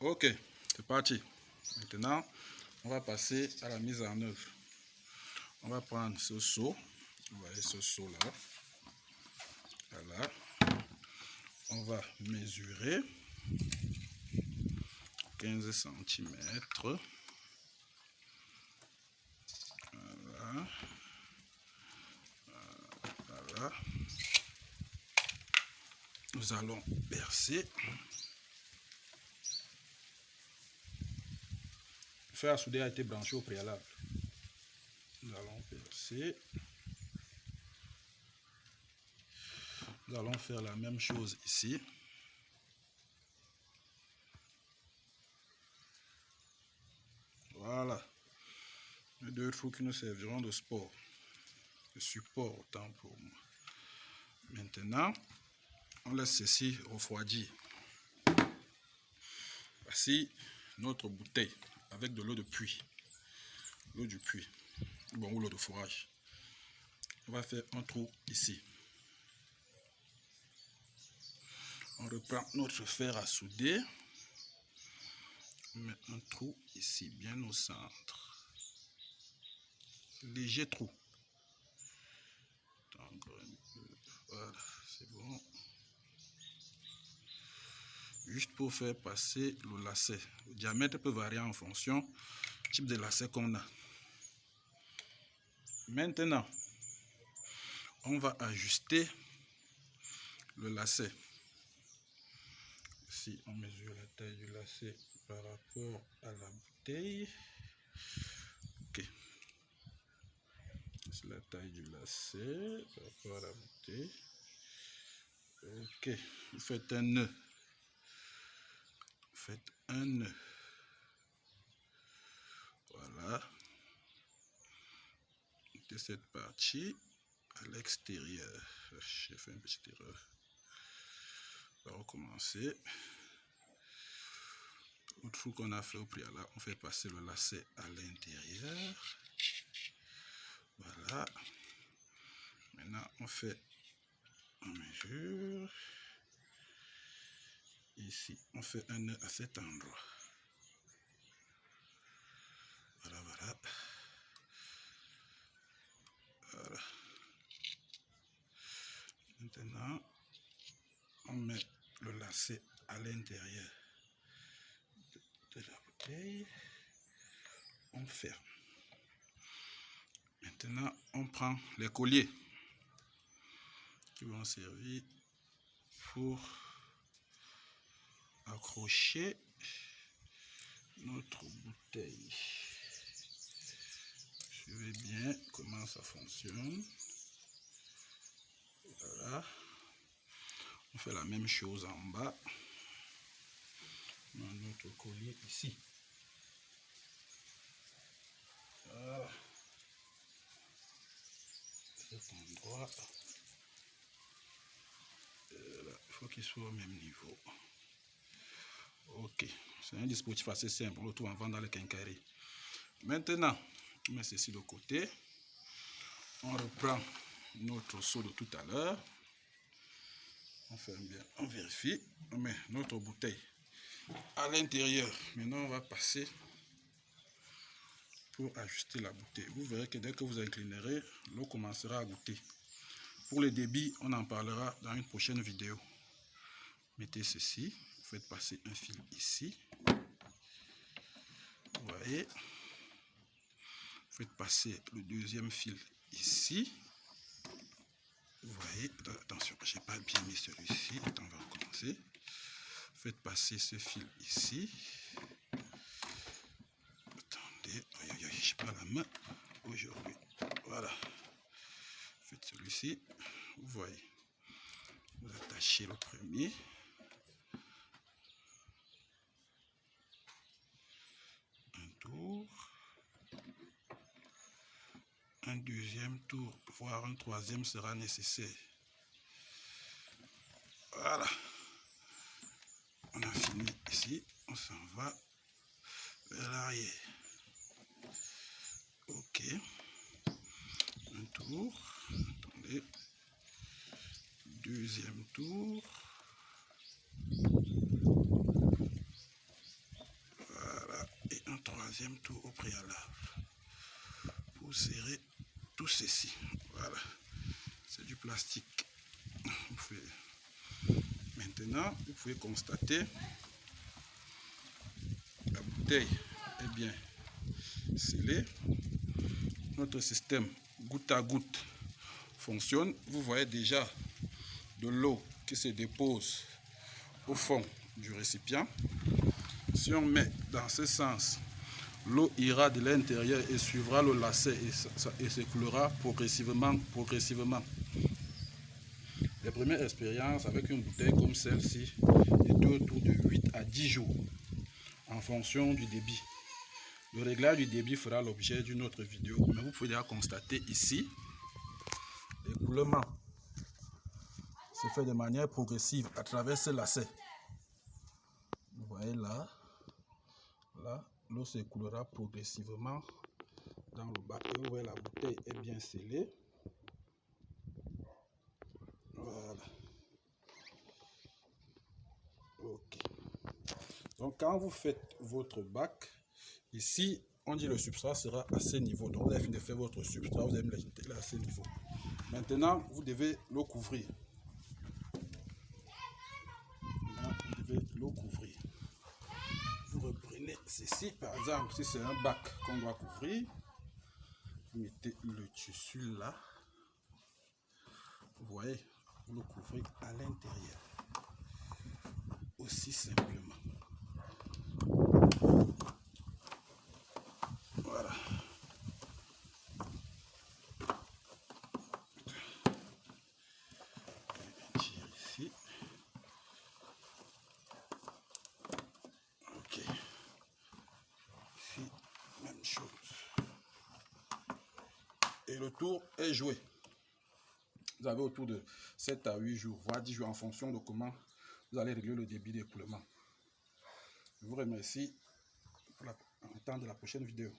Ok, c'est parti. Maintenant, on va passer à la mise en œuvre. On va prendre ce seau. Vous voyez ce seau-là. Voilà. On va mesurer 15 cm. Voilà. Voilà. Nous allons percer. Le fer à souder a été branché au préalable. Nous allons percer. Nous allons faire la même chose ici. Voilà. Les deux trous qui nous serviront de support autant pour moi. Maintenant, on laisse ceci refroidir. Voici notre bouteille avec de l'eau de puits. L'eau du puits. Bon, ou l'eau de fourrage. On va faire un trou ici. On reprend notre fer à souder. On met un trou ici, bien au centre. Léger trou. Encore un peu. Voilà, c'est bon. Juste pour faire passer le lacet. Le diamètre peut varier en fonction du type de lacet qu'on a. Maintenant, on va ajuster le lacet. Ici, on mesure la taille du lacet par rapport à la bouteille. Ok. C'est la taille du lacet par rapport à la bouteille. Ok. Vous faites un nœud. Faites un nœud. Voilà. De cette partie à l'extérieur. J'ai fait une petite erreur. On va recommencer. Le trou qu'on a fait au préalable, on fait passer le lacet à l'intérieur. Voilà. Maintenant, on fait une mesure. Ici, on fait un nœud à cet endroit. Voilà, voilà. Voilà. Maintenant, on met le lacet à l'intérieur de la bouteille. On ferme. Maintenant, on prend les colliers qui vont servir pour accrocher notre bouteille. Suivez bien comment ça fonctionne. Voilà. On fait la même chose en bas. On a notre collier ici. Voilà. Cet endroit. Là, il faut qu'il soit au même niveau. Ok. C'est un dispositif assez simple. On le trouve en vente dans les quincailleries. Maintenant, on met ceci de côté. On reprend notre seau de tout à l'heure. On ferme bien, on vérifie. On met notre bouteille à l'intérieur. Maintenant, on va passer pour ajuster la bouteille. Vous verrez que dès que vous inclinerez, l'eau commencera à goûter. Pour le débit, on en parlera dans une prochaine vidéo. Mettez ceci. Vous faites passer un fil ici. Vous voyez. Vous faites passer le deuxième fil ici. Vous voyez, attention, je n'ai pas bien mis celui-ci. On va recommencer. Faites passer ce fil ici. Attendez, je n'ai pas la main aujourd'hui. Voilà. Faites celui-ci. Vous voyez. Vous attachez le premier. Un tour. Un deuxième tour, voire un troisième sera nécessaire. Voilà. On a fini ici. On s'en va vers l'arrière. Ok. Un tour. Attendez. Deuxième tour. deuxième tour au préalable pour serrer tout ceci. Voilà, c'est du plastique. Maintenant, vous pouvez constater la bouteille est bien scellée. Notre système goutte à goutte fonctionne. Vous voyez déjà de l'eau qui se dépose au fond du récipient. Si on met dans ce sens, l'eau ira de l'intérieur et suivra le lacet et s'écoulera progressivement. Les premières expériences avec une bouteille comme celle-ci étaient autour de 8 à 10 jours en fonction du débit. Le réglage du débit fera l'objet d'une autre vidéo, mais vous pouvez déjà constater ici, l'écoulement se fait de manière progressive à travers ce lacet. Vous voyez là, l'eau s'écoulera progressivement dans le bac. Et vous voyez, la bouteille est bien scellée. Voilà. Ok. Donc quand vous faites votre bac, ici, on dit le substrat sera à ce niveau. Donc vous avez fini de faire votre substrat, vous allez me l'ajouter à ce niveau. Maintenant, vous devez le couvrir. Vous devez le couvrir. Vous reprenez ceci, par exemple, si c'est un bac qu'on doit couvrir, vous mettez le tissu là. Vous voyez, vous le couvrez à l'intérieur. Aussi simplement. Voilà. Tire ici. Ok. Ici, même chose. Et le tour est joué. Vous avez autour de 7 à 8 jours, voire 10 jours en fonction de comment vous allez régler le débit d'écoulement. Je vous remercie pour l'attente de la prochaine vidéo.